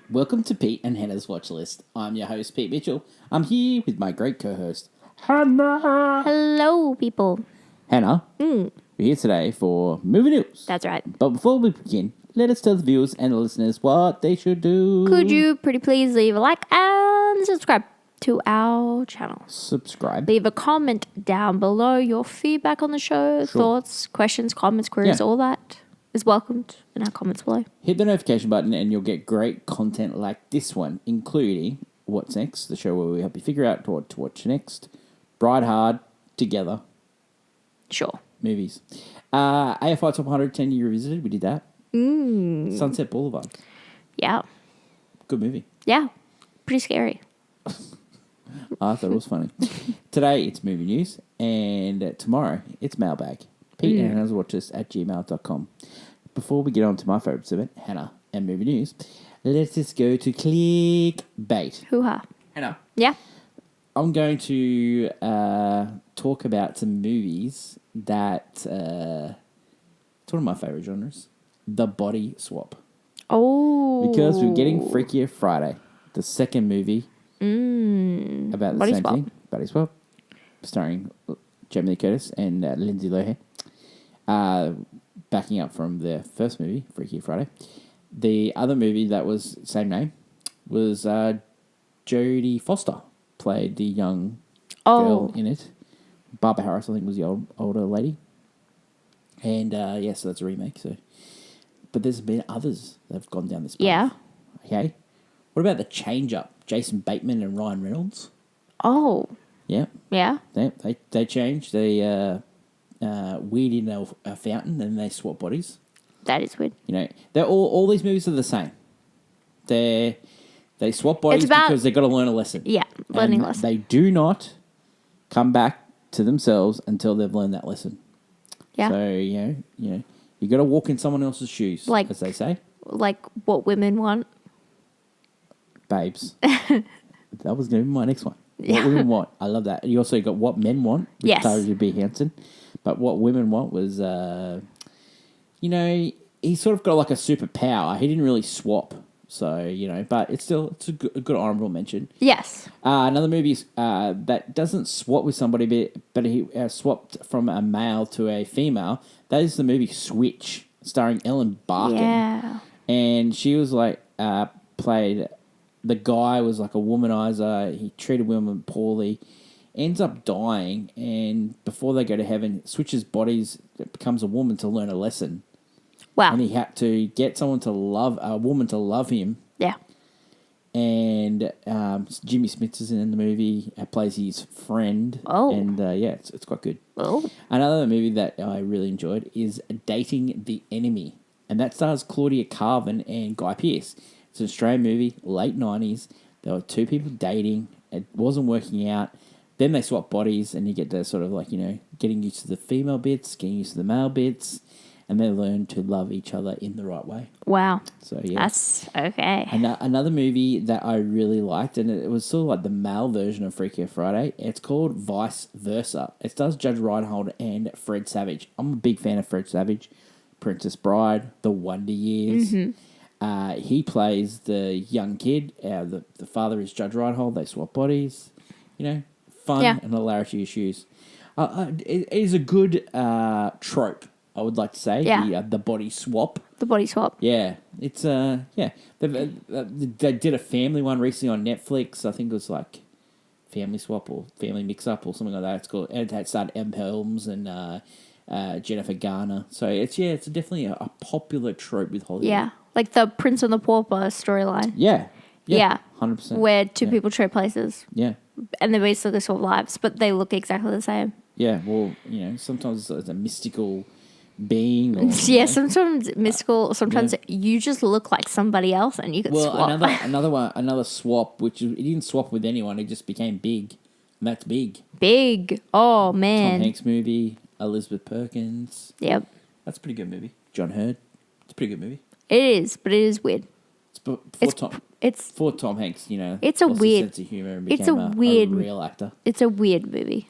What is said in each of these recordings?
Welcome to Pete and Hannah's Watchlist. I'm your host, Pete Mitchell. I'm here with my great co-host, Hannah. Hello, people. Hannah, we're here today for movie news. That's right. But before we begin, let us tell the viewers and the listeners what they should do. Could you pretty please leave a like and subscribe to our channel? Subscribe. Leave a comment down below. Your feedback on the show, thoughts, questions, comments, queries, all that is welcomed in our comments below. Hit the notification button and you'll get great content like this one, including What's Next, the show where we help you figure out what to watch next. Bride Hard, Together. Sure. Movies. AFI Top 100 10 Year Revisited, we did that. Sunset Boulevard. Yeah. Good movie. Yeah. Pretty scary. I thought it was funny. Today it's movie news, and tomorrow it's mailbag. Pete and Hannah's Watchlist at gmail.com. Before we get on to my favourite segment, Hannah and movie news, let's just go to Clickbait. Hoo-ha. Hannah. Yeah. I'm going to talk about some movies that... it's one of my favourite genres. The body swap. Oh. Because we're getting Freakier Friday, the second movie about the Body same swap. thing. Body swap. Starring Jamie Lee Curtis and Lindsay Lohan. Backing up from the first movie, Freakier Friday. The other movie that was same name was Jodie Foster played the young girl in it. Barbara Harris, I think, was the older lady. And so that's a remake. So, but there's been others that have gone down this path. Yeah. Okay. What about the change up? Jason Bateman and Ryan Reynolds. Oh. Yeah. Yeah. They changed. They weed in a fountain and they swap bodies. That is weird. You know, they're all these movies are the same. They swap bodies because they've got to learn a lesson. Yeah, learning and lesson. They do not come back to themselves until they've learned that lesson. Yeah. So, you got to walk in someone else's shoes, as they say. Like what women want. Babes. That was going to be my next one. What women want. I love that. You also got what men want, which started to be Hanson. But what women want was, he sort of got like a superpower. He didn't really swap. So, but it's a good honourable mention. Yes. Another movie that doesn't swap with somebody, but he swapped from a male to a female. That is the movie Switch, starring Ellen Barkin. Yeah. And she was played... The guy was like a womanizer. He treated women poorly. Ends up dying, and before they go to heaven, switches bodies, becomes a woman to learn a lesson. Wow. And he had to get a woman to love him. Yeah. And Jimmy Smits is in the movie. Plays his friend. Oh. And it's quite good. Oh. Another movie that I really enjoyed is Dating the Enemy, and that stars Claudia Carvin and Guy Pearce. It's an Australian movie, late 90s. There were two people dating. It wasn't working out. Then they swap bodies, and you get to sort of getting used to the female bits, getting used to the male bits, and they learn to love each other in the right way. Wow. So, yeah. That's okay. Another movie that I really liked, and it was sort of like the male version of Freakier Friday. It's called Vice Versa. It stars Judge Reinhold and Fred Savage. I'm a big fan of Fred Savage. Princess Bride, The Wonder Years. Mm-hmm. He plays the young kid. The father is Judge Reinhold. They swap bodies. Fun and hilarity issues. It is a good trope, I would like to say. Yeah. The body swap. The body swap. Yeah. It's, They did a family one recently on Netflix. I think it was like Family Swap or Family Mix Up or something like that. It's called. And it starred M. Helms and Jennifer Garner. So it's definitely a popular trope with Hollywood. Yeah. Like the Prince and the Pauper storyline. Yeah. Yeah. 100%. Where two people trade places. Yeah. And they basically swap lives, but they look exactly the same. Yeah. Well, sometimes it's a mystical being. Or, sometimes mystical. Sometimes you just look like somebody else and you could swap. Another swap, which he didn't swap with anyone. He just became big. And that's Big. Big. Oh, man. Tom Hanks movie. Elizabeth Perkins. Yep. That's a pretty good movie. John Hurd. It's a pretty good movie. It is, but it is weird. For Tom Hanks, it's a weird sense of humor and became a real actor. It's a weird movie.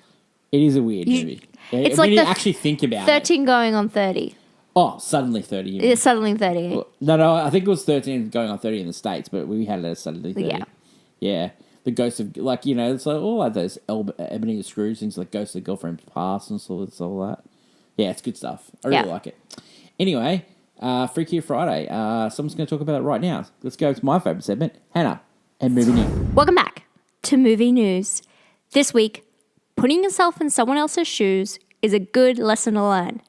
It is a weird movie. It's when like you actually think about 13 going on 30. Oh, Suddenly 30. You mean. It's Suddenly 30. Well, no, I think it was 13 going on 30 in the States, but we had it as Suddenly 30. Yeah. Yeah. The Ghost of, like, you know, it's like all like those Ebenezer Scrooge things, like Ghost of the Girlfriend's Past and all that. Yeah, it's good stuff. I really like it. Anyway, Freakier Friday. Someone's going to talk about it right now. Let's go to my favourite segment, Hannah and Movie News. Welcome back to Movie News. This week, putting yourself in someone else's shoes is a good lesson to learn,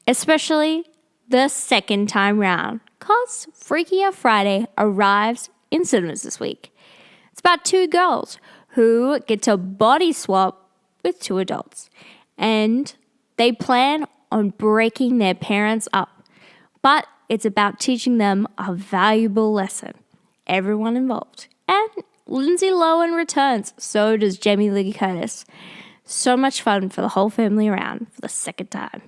especially the second time round, because Freakier Friday arrives in cinemas this week. It's about two girls who get to body swap with two adults, and they plan on breaking their parents up. But it's about teaching them a valuable lesson. Everyone involved. And Lindsay Lohan returns. So does Jamie Lee Curtis. So much fun for the whole family around for the second time.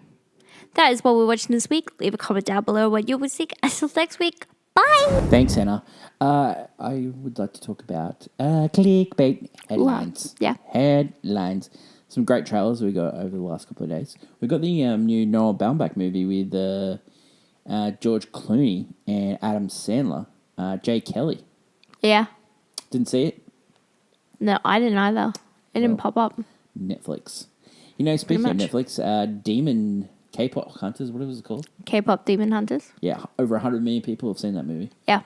That is what we're watching this week. Leave a comment down below what you would think. Until next week. Bye. Thanks, Hannah. I would like to talk about clickbait headlines. Yeah. Headlines. Some great trailers we got over the last couple of days. We got the new Noah Baumbach movie with George Clooney and Adam Sandler. Jay Kelly. Yeah. Didn't see it? No, I didn't either. It didn't pop up. Netflix. You know, speaking of Netflix, Demon K-pop Hunters, what was it called? K-pop Demon Hunters. Yeah, over 100 million people have seen that movie. Yeah.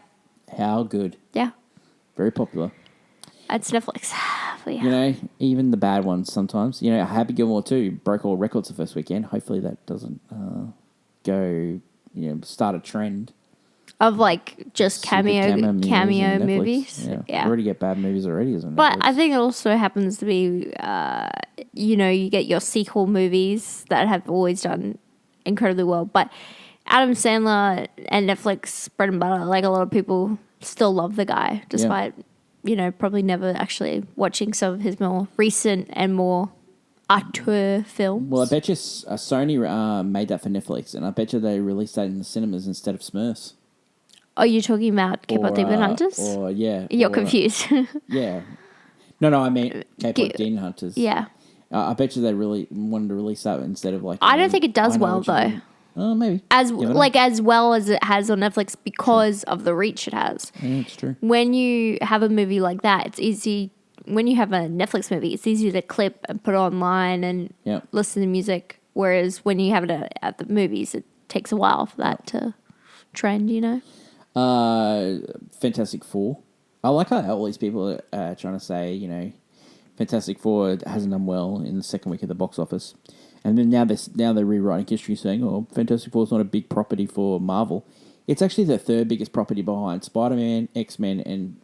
How good. Yeah. Very popular. It's Netflix. But yeah. You know, even the bad ones sometimes. You know, Happy Gilmore 2 broke all records the first weekend. Hopefully that doesn't start a trend. Of like just cameo movies. Yeah. Already get bad movies already, isn't it? But I think it also happens to be, you get your sequel movies that have always done incredibly well. But Adam Sandler and Netflix, bread and butter, like a lot of people still love the guy, despite, probably never actually watching some of his more recent and more auteur films. Well, I bet you Sony made that for Netflix, and I bet you they released that in the cinemas instead of Smurfs. Oh, you're talking about K-pop Demon Hunters? You're confused. Yeah. No, I mean K-pop Demon Hunters. Yeah. I bet you they really wanted to release that instead of like... I don't think it does well, though. Oh, maybe. As well as it has on Netflix because of the reach it has. Yeah, it's true. When you have a movie like that, it's easy... When you have a Netflix movie, it's easy to clip and put it online and listen to music. Whereas when you have it at the movies, it takes a while for that to trend, Fantastic Four. I like how all these people are trying to say, Fantastic Four hasn't done well in the second week of the box office. And then now they're rewriting history saying, oh, Fantastic Four is not a big property for Marvel. It's actually the third biggest property behind Spider-Man, X-Men, and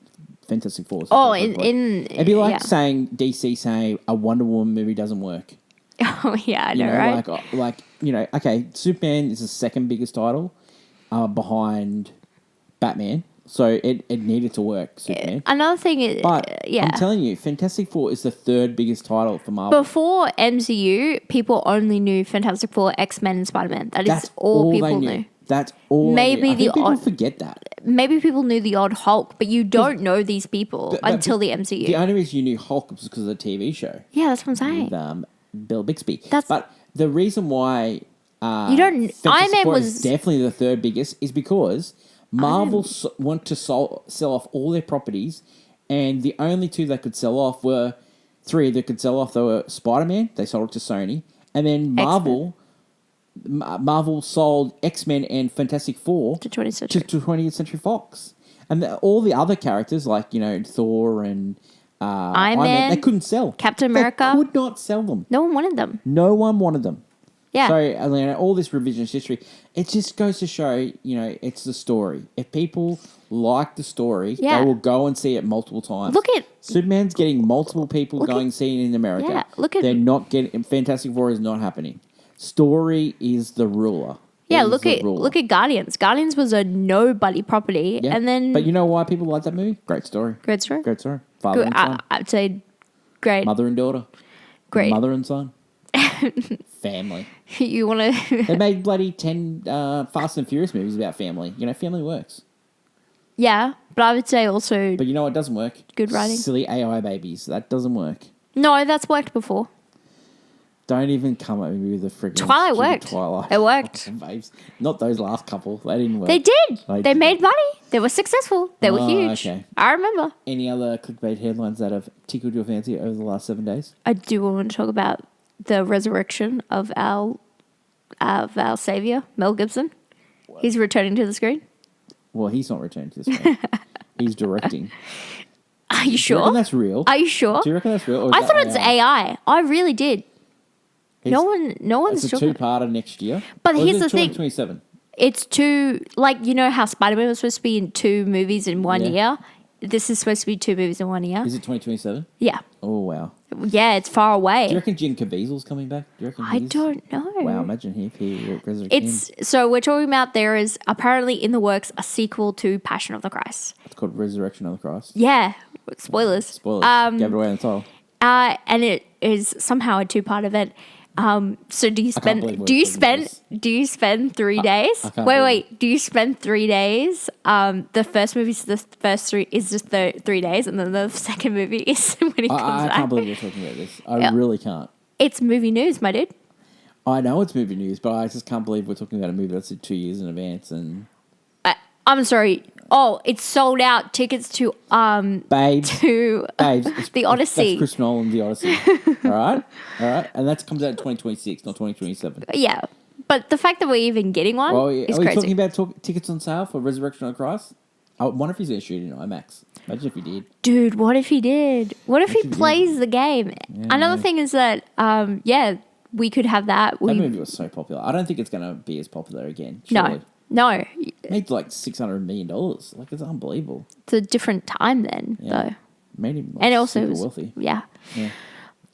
Fantastic Four. It'd be like saying DC saying a Wonder Woman movie doesn't work. Oh, yeah, I know, right? Okay, Superman is the second biggest title behind Batman, so it needed to work, Superman. Another thing is... But I'm telling you, Fantastic Four is the third biggest title for Marvel. Before MCU, people only knew Fantastic Four, X-Men, and Spider-Man. That's all people knew. That's all maybe I think people forget that. Maybe people knew the odd Hulk, but you don't know these people until the MCU. The only reason you knew Hulk was because of the TV show. Yeah, that's what I'm saying. With Bill Bixby. But the reason why Iron Man was definitely the third biggest is because Marvel want to sell off all their properties, and the only two that could sell off were three that could sell off. They were Spider-Man, they sold it to Sony, and then Marvel sold X-Men and Fantastic Four to 20th Century Fox. And all the other characters, like, Thor and Iron Man, they couldn't sell. Captain America. They could not sell them. No one wanted them. No one wanted them. Yeah. So, all this revisionist history, it just goes to show, it's the story. If people like the story, they will go and see it multiple times. Look at... Superman's getting multiple people going and seeing it in America. Yeah, they're not getting... Fantastic Four is not happening. Story is the ruler. Yeah, look at Guardians. Guardians was a nobody property, and then... But you know why people like that movie? Great story. Great story? Great story. Father and son. I'd say great. Mother and daughter. Great. Mother and son. Family. You want to... They made bloody 10 Fast and Furious movies about family. Family works. Yeah, but I would say also... But you know what doesn't work? Good writing. Silly AI babies. That doesn't work. No, that's worked before. Don't even come at me with the freaking Twilight worked. Twilight. It worked. Oh, babes. Not those last couple. They didn't work. They did. They They did. made money. They were successful. They were huge. Okay. I remember. Any other clickbait headlines that have tickled your fancy over the last 7 days? I do want to talk about the resurrection of our savior, Mel Gibson. He's returning to the screen. Well, he's not returning to the screen. He's directing. Are you Do you sure? reckon that's real? Are you sure? Do you reckon that's real? Or is I that thought it's AI. I really did. No one's It's a talking. two-parter next year. But Or here's is it the thing. 2027? It's two, like, you know how Spider-Man was supposed to be in 2 movies in 1 Yeah. year? This is supposed to be 2 movies in 1 year. Is it 2027? Yeah. Oh, wow. Yeah, it's far Do you away. reckon Jim Caviezel's coming back? Do you reckon I he's... don't know. Wow, imagine if he resurrected him. It's so we're talking about there is apparently in the works a sequel to Passion of the Christ. It's called Resurrection of the Christ. Yeah, spoilers. Spoilers. Gave it away in the title. And it is somehow a 2-part event. So do you can't believe spend we're do you talking spend about this. do you spend 3 days? I can't Wait, believe wait. Do you spend 3 days? The first movie, the first 3 is just the 3 days, and then the second movie is when he comes I back. can't believe we're talking about this. I Yeah. really can't. It's movie news, my dude. I know it's movie news, but I just can't believe we're talking about a movie that's 2 years in advance. And I'm sorry. Oh, it's sold out tickets to babes, to babes, The Odyssey. That's Chris Nolan, The Odyssey. All right, and that comes out in 2026, not 2027. Yeah, but the fact that we're even getting one Well, is are we crazy. talking about tickets on sale for Resurrection of Christ? I wonder if he's going to shoot it in IMAX. Imagine if he did. Dude, what if he did? What if he if he did? plays the game? Another thing is that, we could have that. That movie was so popular. I don't think it's going to be as popular again. Surely. No, It made like $600 million. Like, it's unbelievable. it's a different time then, Yeah. though. Made him like, And also, super it was, wealthy. yeah. Yeah.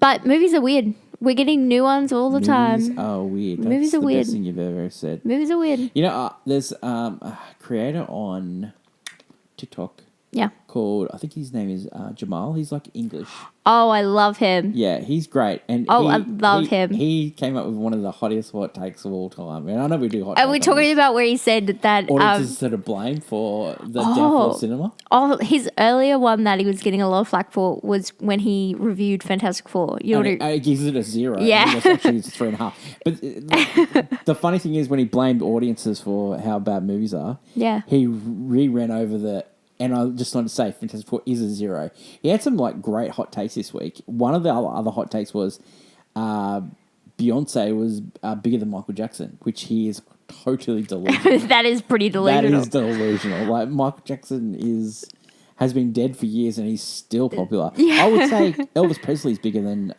But movies are weird. We're getting new ones all the Movies time. are weird. That's Movies are the weird. best thing you've ever said. Movies are weird. You know, there's a creator on TikTok Yeah. called, I think his name is Jamal. He's like English. Oh, I love him. Yeah, he's great. And Oh, I love him. He came up with one of the hottest hot takes of all time. And I know we do hot Are we takes on talking this. about where he said that Audiences to blame for the downfall of cinema? his earlier one that he was getting a lot of flack for was when he reviewed Fantastic Four. You know And what it gives it a 0. Yeah. And it's actually it's 3.5. But the funny thing is when he blamed audiences for how bad movies are, Yeah. he re-ran over the... And I just want to say, Fantastic Four is a 0. He had some like great hot takes this week. One of the other hot takes was Beyonce was bigger than Michael Jackson, which he is totally delusional. that is pretty delusional. That is delusional. Like Michael Jackson has been dead for years and he's still popular. Yeah. I would say Elvis Presley is bigger than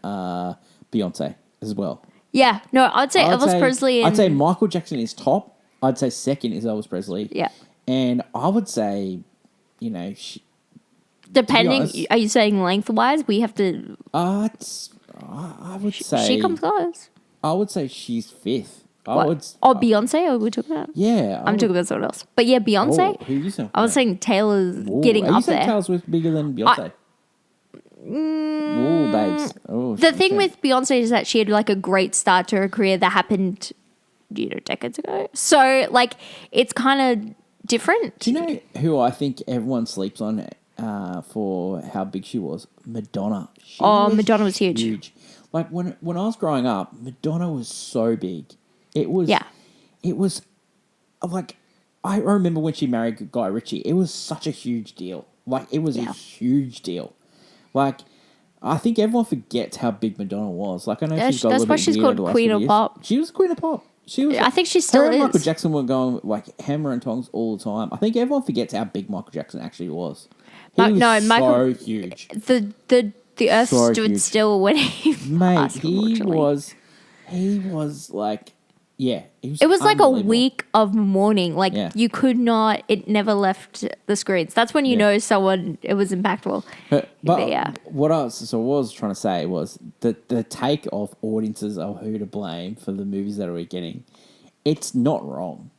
Beyonce as well. Yeah. No, I'd say Elvis Presley and... I'd say Michael Jackson is top. I'd say second is Elvis Presley. Yeah. And I would say, you know, Depending, honest- are you saying lengthwise? We have to... I would say She comes close. I would say she's fifth. What? Beyonce? Or are we talking about? Yeah. I'm talking about someone else. But yeah, Beyonce. Who you saying? I was saying Taylor's getting are you up saying there. Taylor Swift bigger than Beyonce? Ooh, babes. Oh, The thing with Beyonce is that she had like a great start to her career that happened, decades ago. So like, it's kind of different. Do you know who I think everyone sleeps on for how big she was? Madonna. Madonna was huge. Like when I was growing up, Madonna was so big. It was like I remember when she married Guy Ritchie. It was such a huge deal. Like it was a huge deal. Like I think everyone forgets how big Madonna was. Like I know she's got a that's little why bit she's weird called the last Queen few of years. Pop. She was Queen of Pop. She was. I think she still her and Michael is. Jackson were going like hammer and tongs all the time. I think everyone forgets how big Michael Jackson actually was. He was Michael- so huge. The earth So stood huge. still when he Mate, passed, unfortunately. he was like, yeah. It was like a unbelievable. week of mourning. Like Yeah. you could not. It never left the screens. That's when you Yeah. know someone. It was impactful. But yeah. what I was trying to say was that the take of audiences of who to blame for the movies that we're getting, it's not wrong.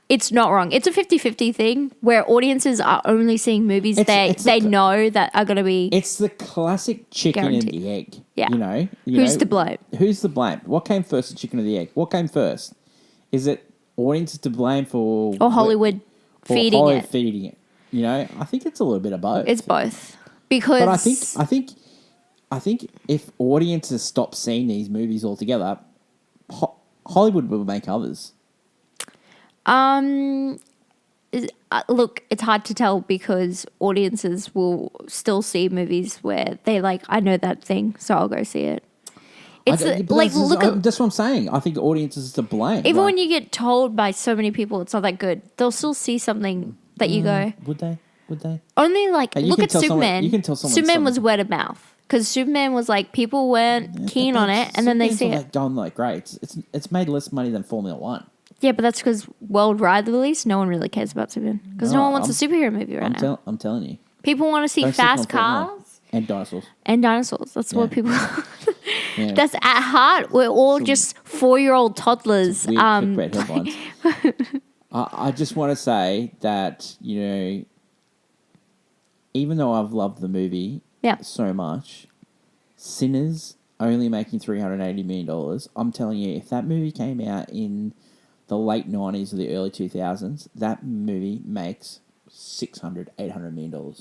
It's not wrong. It's a 50-50 thing where audiences are only seeing movies they know that are going to be. It's the classic chicken Guaranteed. and the egg. Yeah. You know? Who's to blame? Who's to blame? What came first, the chicken or the egg? What came first? Is it audiences to blame for... Or Hollywood feeding Hollywood it. feeding it? You know? I think it's a little bit of both. It's both. Because But I think I think if audiences stop seeing these movies altogether, Hollywood will make others. Look, it's hard to tell because audiences will still see movies where they like, I know that thing, so I'll go see it. It's like, look at... That's what I'm saying. I think the audience is to blame. Even when you get told by so many people it's not that good, they'll still see something that you go... Would they? Only like, Hey, look at Superman. You can tell someone Superman was word of mouth. Because Superman was like, people weren't keen on it, and then they see it. Like, done like great. It's made less money than Formula One. Yeah, but that's because worldwide release, no one really cares about Superman. Because no one wants a superhero movie right now. I'm telling you. People want to see fast cars. And dinosaurs. That's what people... That's at heart. We're all just 4-year-old toddlers. Weird clickbait headlines. I just want to say that, even though I've loved the movie so much, Sinners only making $380 million. I'm telling you, if that movie came out in the late 90s or the early 2000s, that movie makes $600, $800 million.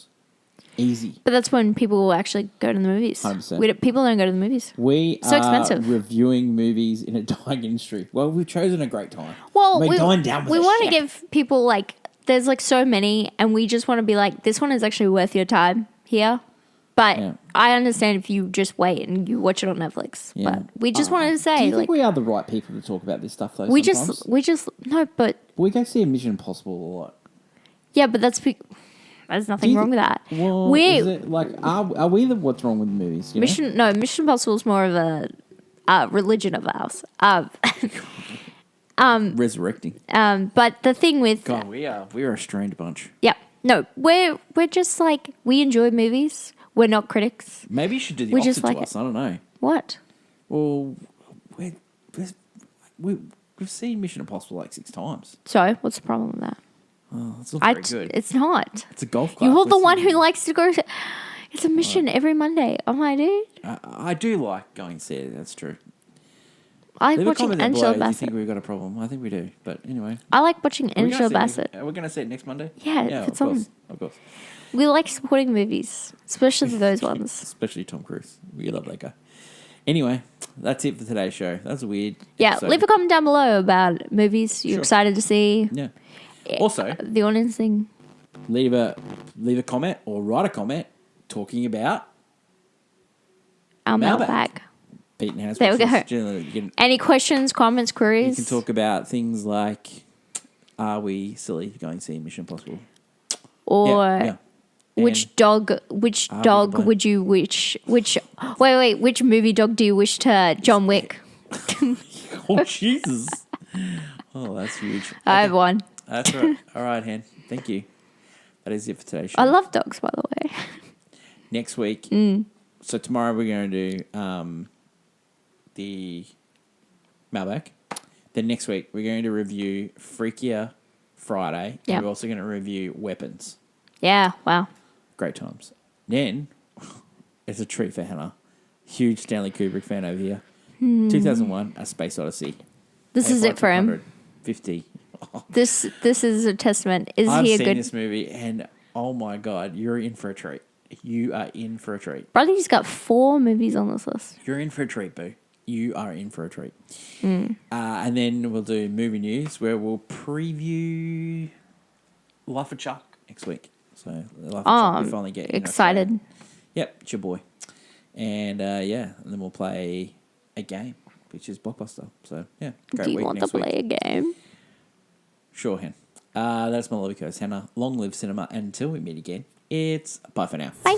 Easy. But that's when people will actually go to the movies. 100%. People don't go to the movies. We so are expensive. Reviewing movies in a dying industry. Well, we've chosen a great time. Well, we're dying down with we want to give people, like, there's, like, so many, and we just want to be like, this one is actually worth your time here. But I understand if you just wait and you watch it on Netflix. Yeah. But we just wanted to say, do you think we are the right people to talk about this stuff, though? We just no, but we go see a Mission Impossible a lot. Yeah, but there's nothing wrong with that. Well, is it like are we the what's wrong with movies? Mission Impossible is more of a religion of ours. Resurrecting. But the thing with God, we're a strange bunch. Yeah, no, we're just like, we enjoy movies. We're not critics. Maybe you should do the opposite to us. I don't know. What? Well, we've seen Mission Impossible like 6 times. So, what's the problem with that? Oh, it's not very good. It's not. It's a golf club. You're the one who likes to go. It's a mission every Monday. Oh my dude. I do like going to see it. That's true. I like watching Angela Bassett. Do you think we've got a problem? I think we do. But anyway. I like watching Angela Bassett. Are we going to see it next Monday? Yeah, if it's on. Of course. We like supporting movies, especially those ones. Especially Tom Cruise. We love that guy. Anyway, that's it for today's show. That's weird. Yeah, episode. Leave a comment down below about movies you're excited to see. Yeah. Also, the audience thing. Leave a comment or write a comment talking about our mailbag. Pete and Hannah's there we go. Any questions, comments, queries? You can talk about things like, are we silly going to see Mission Impossible? Or which dog would you wish? Which movie dog do you wish to John Wick? Oh Jesus! Oh, that's huge. I have one. That's right. All right, Han. Thank you. That is it for today's show. I love dogs, by the way. Next week. So tomorrow we're going to do the mailbag. Then next week we're going to review Freakier Friday. Yeah. And we're also going to review Weapons. Yeah. Wow. Great times. Then it's a treat for Hannah. Huge Stanley Kubrick fan over here. 2001: A Space Odyssey. This is it for him. 50. This is a testament. I've seen this movie, and oh my God, you're in for a treat. You are in for a treat. Bradley's got 4 movies on this list. You're in for a treat, boo. You are in for a treat. And then we'll do movie news where we'll preview Life of Chuck next week. So Life of Chuck, we finally get excited. Yep, it's your boy. And and then we'll play a game, which is Blockbuster. So yeah, great week next week. Do you want to play a game? Sure, Hen. That's my lovely co-host, Hannah. Long live cinema. And until we meet again, it's bye for now. Bye.